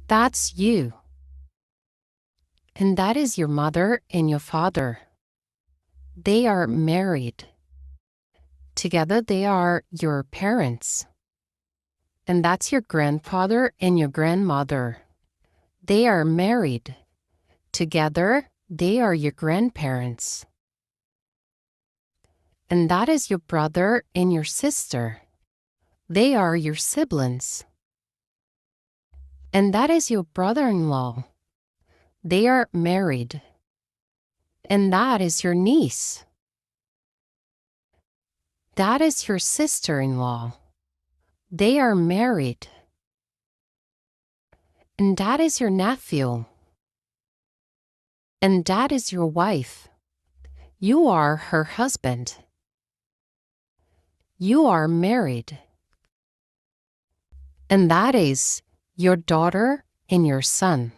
That's you. And that is your mother and your father. They are married. Together they are your parents. And that's your grandfather and your grandmother. They are married. Together they are your grandparents. And that is your brother and your sister. They are your siblings. And that is your brother-in-law. They are married. And that is your niece. That is your sister-in-law. They are married. And that is your nephew. And that is your wife. You are her husband. You are married. And that is your daughter and your son.